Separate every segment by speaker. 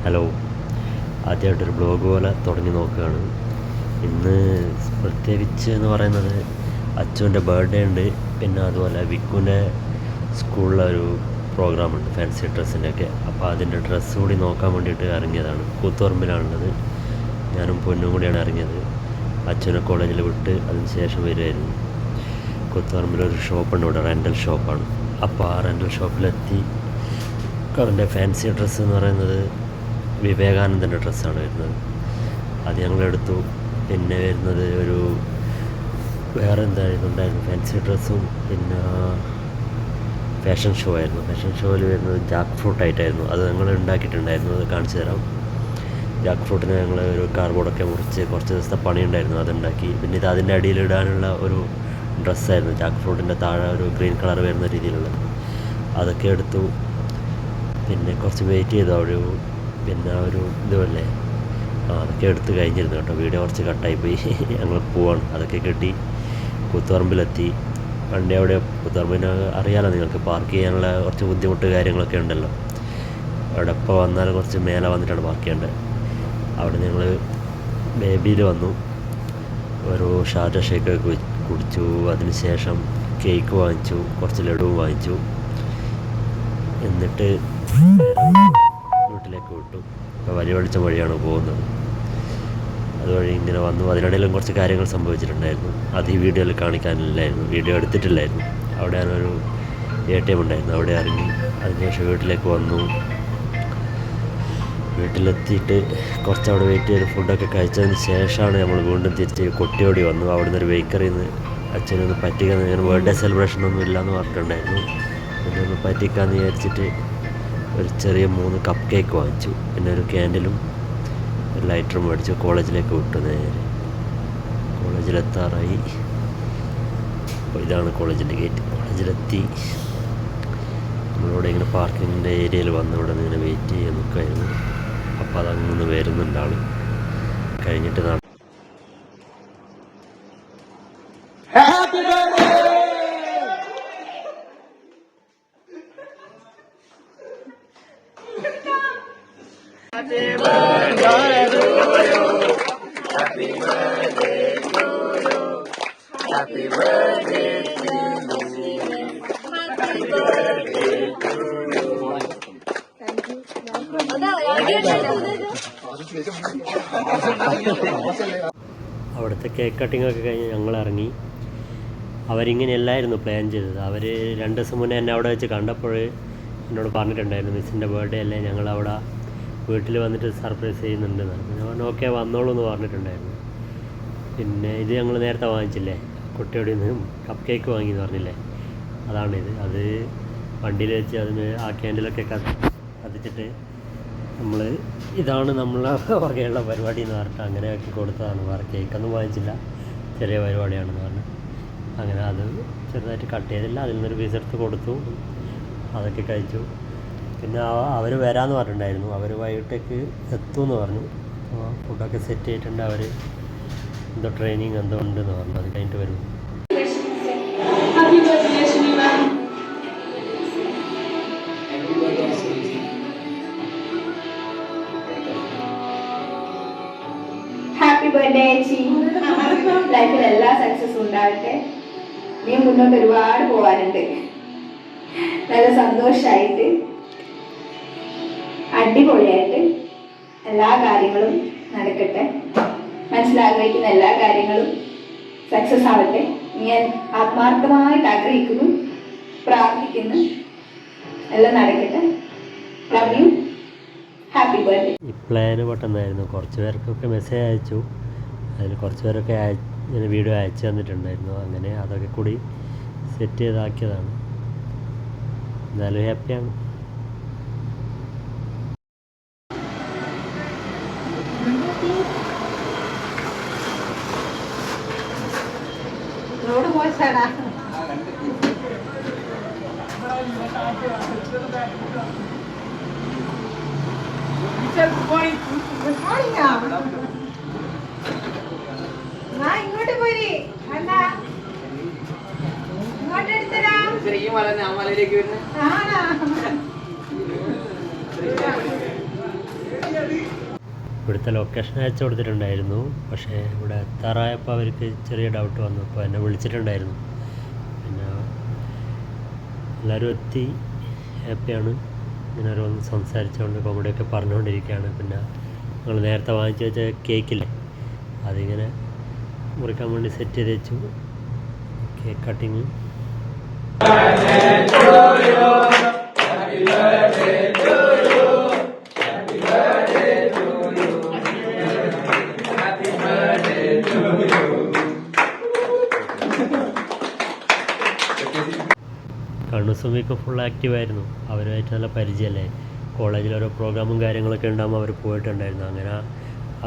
Speaker 1: Hello, ആദ്യമായിട്ടൊരു blog പോലെ തുടങ്ങി നോക്കുകയാണ്. ഇന്ന് പ്രത്യേകിച്ച് എന്ന് പറയുന്നത് അച്ചുവിൻ്റെ ബർത്ത്ഡേ ഉണ്ട്. പിന്നെ അതുപോലെ വിക്കുവിൻ്റെ സ്കൂളിലൊരു പ്രോഗ്രാമുണ്ട്, ഫാൻസി ഡ്രസ്സിൻ്റെയൊക്കെ. അപ്പോൾ അതിൻ്റെ ഡ്രസ്സ് കൂടി നോക്കാൻ വേണ്ടിയിട്ട് ഇറങ്ങിയതാണ്. കൂത്തുപറമ്പിലാണുള്ളത്. ഞാനും പൊന്നും കൂടിയാണ് ഇറങ്ങിയത്. അച്ഛനെ കോളേജിൽ വിട്ട് അതിന് ശേഷം വരുമായിരുന്നു. കൂത്തുപറമ്പിലൊരു ഷോപ്പുണ്ട്, ഇവിടെ റെൻ്റൽ ഷോപ്പാണ്. അപ്പോൾ ആ റെൻ്റൽ ഷോപ്പിലെത്തി. അവൻ്റെ ഫാൻസി ഡ്രസ്സ് എന്ന് പറയുന്നത് വിവേകാനന്ദൻ്റെ ഡ്രസ്സാണ് വരുന്നത്. അത് ഞങ്ങളെടുത്തു. പിന്നെ വരുന്നത് ഒരു വേറെ എന്തായിരുന്നു ഫാൻസി ഡ്രസ്സും പിന്നെ ഫാഷൻ ഷോ ആയിരുന്നു. ഫാഷൻ ഷോയിൽ വരുന്നത് ജാക്ക് ഫ്രൂട്ട് ആയിട്ടായിരുന്നു. അത് ഞങ്ങൾ ഉണ്ടാക്കിയിട്ടുണ്ടായിരുന്നു. അത് കാണിച്ചു തരാം. ജാക്ക് ഫ്രൂട്ടിന് ഞങ്ങൾ ഒരു കാർബോർഡൊക്കെ മുറിച്ച് കുറച്ച് ദിവസത്തെ പണിയുണ്ടായിരുന്നു, അതുണ്ടാക്കി. പിന്നെ ഇത് അതിൻ്റെ അടിയിലിടാനുള്ള ഒരു ഡ്രസ്സായിരുന്നു, ജാക്ക് ഫ്രൂട്ടിൻ്റെ താഴെ ഒരു ഗ്രീൻ കളർ വരുന്ന രീതിയിലുള്ളത്. അതൊക്കെ എടുത്തു. പിന്നെ കുറച്ച് വെയിറ്റ് ചെയ്തു. പിന്നെ ഒരു ഇതുമല്ലേ, അതൊക്കെ എടുത്ത് കഴിഞ്ഞിരുന്നു കേട്ടോ. വീഡിയോ കുറച്ച് കട്ടായിപ്പോയി. ഞങ്ങൾ പോവാണ്. അതൊക്കെ കെട്ടി കൂത്തുപറമ്പിലെത്തി. വണ്ടി അവിടെ കൂത്തുപറമ്പിന് അറിയാമല്ലോ നിങ്ങൾക്ക്, പാർക്ക് ചെയ്യാനുള്ള കുറച്ച് ബുദ്ധിമുട്ട് കാര്യങ്ങളൊക്കെ ഉണ്ടല്ലോ. അവിടെ എപ്പോൾ വന്നാലും കുറച്ച് മേലെ വന്നിട്ടാണ് പാർക്ക് ചെയ്യേണ്ടത്. അവിടെ ഞങ്ങൾ ബേബിയിൽ വന്നു. ഒരു ഷാർജ ഷേക്കൊക്കെ കുടിച്ചു. അതിന് ശേഷം കേക്ക് വാങ്ങിച്ചു, കുറച്ച് ലഡുവും വാങ്ങിച്ചു. എന്നിട്ട് വീട്ടിലേക്ക് വിട്ടു. ഇപ്പോൾ വലിയ വെളിച്ചം വഴിയാണ് പോകുന്നത്. അതുവഴി ഇങ്ങനെ വന്നു. അതിനിടയിലും കുറച്ച് കാര്യങ്ങൾ സംഭവിച്ചിട്ടുണ്ടായിരുന്നു. അത് ഈ വീഡിയോയിൽ കാണിക്കാനില്ലായിരുന്നു, വീഡിയോ എടുത്തിട്ടില്ലായിരുന്നു. അവിടെ ഞാനൊരു ATM ഉണ്ടായിരുന്നു, അവിടെ ഇറങ്ങി. അതിനുശേഷം വീട്ടിലേക്ക് വന്നു. വീട്ടിലെത്തിയിട്ട് കുറച്ചവിടെ വെയിറ്റ് ചെയ്ത് ഫുഡൊക്കെ കഴിച്ചതിന് ശേഷമാണ് നമ്മൾ വീണ്ടും തിരിച്ച് കൊട്ടിയോടി വന്നു. അവിടെ നിന്നൊരു ബേക്കറിയിൽ നിന്ന് അച്ഛനൊന്ന് പറ്റിക്കാൻ, ഇങ്ങനെ ബർത്ത്ഡേ സെലിബ്രേഷനൊന്നും ഇല്ലയെന്ന് പറഞ്ഞിട്ടുണ്ടായിരുന്നു. പിന്നെ ഒന്ന് പറ്റിക്കാമെന്ന് വിചാരിച്ചിട്ട് ഒരു ചെറിയ 3 കപ്പ് കേക്ക് വാങ്ങിച്ചു. പിന്നെ ഒരു ക്യാൻഡിലും ഒരു ലൈറ്ററും മേടിച്ചു. കോളേജിലേക്ക് വിട്ടു. നേരെ കോളേജിലെത്താറായി. അപ്പോൾ ഇതാണ് കോളേജിൻ്റെ ഗേറ്റ്. കോളേജിലെത്തി. നമ്മളിവിടെ ഇങ്ങനെ പാർക്കിങ്ങിൻ്റെ ഏരിയയിൽ വന്ന് ഇവിടെ നിന്ന് ഇങ്ങനെ വെയിറ്റ് ചെയ്യാൻ നിൽക്കുമായിരുന്നു. അപ്പോൾ അതങ്ങനെ വരുന്നുണ്ടാണ്. കഴിഞ്ഞിട്ട് അവിടുത്തെ കേക്ക് കട്ടിങ്ങൊക്കെ കഴിഞ്ഞ് ഞങ്ങൾ ഇറങ്ങി. അവരിങ്ങനെയല്ലായിരുന്നു പ്ലാൻ ചെയ്തത്. അവർ 2 ദിവസം മുന്നേ എന്നെ അവിടെ വെച്ച് കണ്ടപ്പോൾ എന്നോട് പറഞ്ഞിട്ടുണ്ടായിരുന്നു, മിസ്സിൻ്റെ ബർത്ത്ഡേ അല്ലേ, ഞങ്ങളവിടെ വീട്ടിൽ വന്നിട്ട് സർപ്രൈസ് ചെയ്യുന്നുണ്ടെന്ന്. ഞാൻ ഓക്കെ വന്നോളൂ എന്ന് പറഞ്ഞിട്ടുണ്ടായിരുന്നു. പിന്നെ ഇത് ഞങ്ങൾ നേരത്തെ വാങ്ങിച്ചില്ലേ, കുട്ടിയോടെ നിന്നും കപ്പ് കേക്ക് വാങ്ങിയെന്ന് പറഞ്ഞില്ലേ, അതാണിത്. അത് വണ്ടിയിൽ വെച്ച് അതിന് ആ ക്യാൻഡിലൊക്കെ കത്തിച്ചിട്ട് നമ്മൾ ഇതാണ് നമ്മളെ വകയുള്ള പരിപാടി എന്ന് പറഞ്ഞിട്ട് അങ്ങനെ ആക്കി കൊടുത്തതാണ്. വേറെ കേക്കൊന്നും വാങ്ങിച്ചില്ല, ചെറിയ പരിപാടിയാണെന്ന് പറഞ്ഞു. അങ്ങനെ അത് ചെറുതായിട്ട് കട്ട് ചെയ്തില്ല, അതിൽ നിന്നൊരു പീസ് എടുത്ത് കൊടുത്തു. അതൊക്കെ കഴിച്ചു. പിന്നെ അവർ വരാമെന്ന് പറഞ്ഞിട്ടുണ്ടായിരുന്നു. അവർ വൈകിട്ടേക്ക് എത്തുമെന്ന് പറഞ്ഞു. അപ്പോൾ ഫുഡൊക്കെ സെറ്റ് ചെയ്തിട്ടുണ്ട്. അവർ എന്തോ ട്രെയിനിങ് എന്തോ ഉണ്ടെന്ന് പറഞ്ഞു. അത് കഴിഞ്ഞിട്ട് വരും.
Speaker 2: ഹാപ്പി ബർത്ത്ഡേ ചേച്ചി. ലൈഫിൽ എല്ലാ സക്സസും ഉണ്ടാവട്ടെ. നീ മുന്നോട്ട് ഒരുപാട് പോകാനുണ്ട്. നല്ല സന്തോഷമായിട്ട് അടിപൊളിയായിട്ട് എല്ലാ കാര്യങ്ങളും നടക്കട്ടെ. മനസ്സിലാഗ്രഹിക്കുന്ന എല്ലാ കാര്യങ്ങളും സക്സസ് ആവട്ടെ. ഞാൻ ആത്മാർത്ഥമായിട്ട് ആഗ്രഹിക്കുന്നു, പ്രാർത്ഥിക്കുന്നു. എല്ലാം നടക്കട്ടെ. Love you. Happy birthday.
Speaker 1: ഈ പ്ലാന് പെട്ടെന്നായിരുന്നു. കുറച്ച് പേർക്കൊക്കെ മെസ്സേജ് അയച്ചു. അതിൽ കുറച്ച് പേരൊക്കെ ഇങ്ങനെ വീഡിയോ അയച്ചു തന്നിട്ടുണ്ടായിരുന്നു. അങ്ങനെ അതൊക്കെ കൂടി സെറ്റ് ചെയ്താക്കിയതാണ്. എന്നാലും ഹാപ്പിയാണ്.
Speaker 2: റോഡ് മോശാടാ. ഇങ്ങോട്ട് പോരി. ഇങ്ങോട്ട് എടുത്തരാ.
Speaker 3: മലയിലേക്ക് വരുന്നത്
Speaker 1: ഇവിടുത്തെ ലൊക്കേഷൻ അയച്ചു കൊടുത്തിട്ടുണ്ടായിരുന്നു. പക്ഷേ ഇവിടെ എത്താറായപ്പോൾ അവർക്ക് ചെറിയ ഡൗട്ട് വന്നു. അപ്പോൾ എന്നെ വിളിച്ചിട്ടുണ്ടായിരുന്നു. പിന്നെ എല്ലാവരും എത്തി, ഹാപ്പിയാണ്. ഇങ്ങനെ ഓരോന്ന് സംസാരിച്ചുകൊണ്ട് കോമഡിയൊക്കെ പറഞ്ഞുകൊണ്ടിരിക്കുകയാണ്. പിന്നെ ഞങ്ങൾ നേരത്തെ വാങ്ങിച്ചു വെച്ച കേക്കില്ലേ, അതിങ്ങനെ മുറിക്കാൻ വേണ്ടി സെറ്റ് ചെയ്ത് വെച്ചു. Cake cutting. കണ്ണുസുമിക്ക് ഫുൾ ആക്റ്റീവായിരുന്നു. അവരുമായിട്ട് നല്ല പരിചയമല്ലേ. കോളേജിൽ ഓരോ പ്രോഗ്രാമും കാര്യങ്ങളൊക്കെ ഉണ്ടാകുമ്പോൾ അവർ പോയിട്ടുണ്ടായിരുന്നു. അങ്ങനെ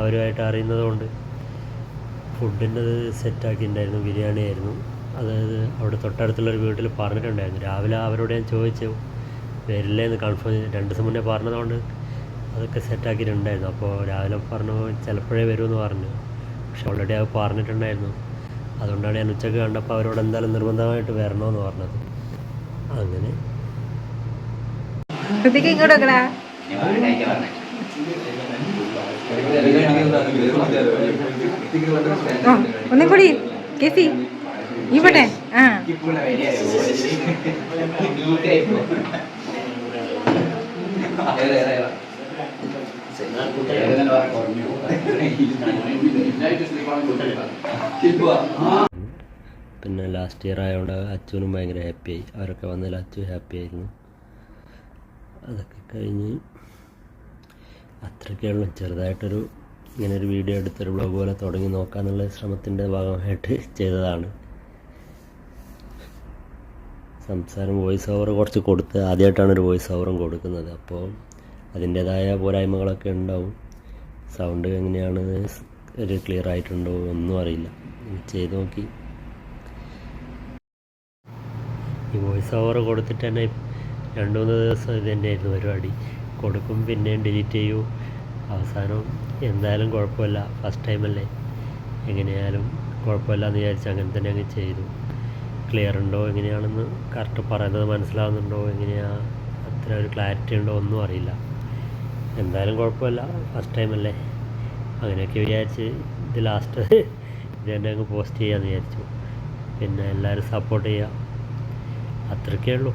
Speaker 1: അവരുമായിട്ട് അറിയുന്നത് കൊണ്ട് ഫുഡിൻ്റെ സെറ്റാക്കിയിട്ടുണ്ടായിരുന്നു. ബിരിയാണി ആയിരുന്നു. അതായത് അവിടെ തൊട്ടടുത്തുള്ളൊരു വീട്ടിൽ പറഞ്ഞിട്ടുണ്ടായിരുന്നു. രാവിലെ അവരോട് ഞാൻ ചോദിച്ചു വരില്ലേ എന്ന് കൺഫേം 2 ദിവസം മുന്നേ പറഞ്ഞതുകൊണ്ട് അതൊക്കെ സെറ്റാക്കിയിട്ടുണ്ടായിരുന്നു. അപ്പോൾ രാവിലെ പറഞ്ഞു ചിലപ്പോഴേ വരുമെന്ന് പറഞ്ഞു. പക്ഷെ ഓൾറെഡി അത് പറഞ്ഞിട്ടുണ്ടായിരുന്നു. അതുകൊണ്ടാണ് ഞാൻ ഉച്ചയ്ക്ക് കണ്ടപ്പോൾ അവരോട് എന്തായാലും നിർബന്ധമായിട്ട് വരണമെന്ന് പറഞ്ഞത്. അങ്ങനെ
Speaker 2: ഇങ്ങോട്ട് വെക്കടാ. ഒന്നും കൂടി കേസി ഈ പോട്ടെ. ആ
Speaker 1: പിന്നെ ലാസ്റ്റ് ഇയർ ആയതുകൊണ്ട് അച്ഛനും ഭയങ്കര ഹാപ്പിയായി. അവരൊക്കെ വന്നതിൽ അച്ഛൻ ഹാപ്പി ആയിരുന്നു. അതൊക്കെ കഴിഞ്ഞ് അത്രയ്ക്കുള്ള ചെറുതായിട്ടൊരു ഇങ്ങനൊരു വീഡിയോ എടുത്തൊരു ബ്ലോഗ് പോലെ തുടങ്ങി നോക്കാമെന്നുള്ള ശ്രമത്തിൻ്റെ ഭാഗമായിട്ട് ചെയ്തതാണ്. സംസാരം വോയിസ് ഓവർ കുറച്ച് കൊടുത്ത് ആദ്യമായിട്ടാണ് ഒരു വോയിസ് ഓവറും കൊടുക്കുന്നത്. അപ്പോൾ അതിൻ്റേതായ പോരായ്മകളൊക്കെ ഉണ്ടാവും. സൗണ്ട് എങ്ങനെയാണ്, ഒരു ക്ലിയർ ആയിട്ടുണ്ടോ ഒന്നും അറിയില്ല. ചെയ്ത് നോക്കി. ഈ വോയിസ് ഓവർ കൊടുത്തിട്ട് തന്നെ 2-3 ദിവസം ഇത് തന്നെയായിരുന്നു പരിപാടി. കൊടുക്കും, പിന്നെയും ഡിലീറ്റ് ചെയ്യും. അവസാനം എന്തായാലും കുഴപ്പമില്ല, ഫസ്റ്റ് ടൈമല്ലേ, എങ്ങനെയായാലും കുഴപ്പമില്ല എന്ന് വിചാരിച്ച് അങ്ങനെ തന്നെ അങ്ങ് ചെയ്തു. ക്ലിയർ ഉണ്ടോ, എങ്ങനെയാണെന്ന് കറക്റ്റ് പറയുന്നത് മനസ്സിലാവുന്നുണ്ടോ, എങ്ങനെയാണ് അത്ര ഒരു ക്ലാരിറ്റി ഉണ്ടോ ഒന്നും അറിയില്ല. എന്തായാലും കുഴപ്പമില്ല, ഫസ്റ്റ് ടൈമല്ലേ, അങ്ങനെയൊക്കെ വിചാരിച്ച് ഇത് ലാസ്റ്റ് ഇത് തന്നെ അങ്ങ് പോസ്റ്റ് ചെയ്യാമെന്ന് വിചാരിച്ചു. പിന്നെ എല്ലാവരും സപ്പോർട്ട് ചെയ്യുക, അത്രയ്ക്കേ ഉള്ളൂ.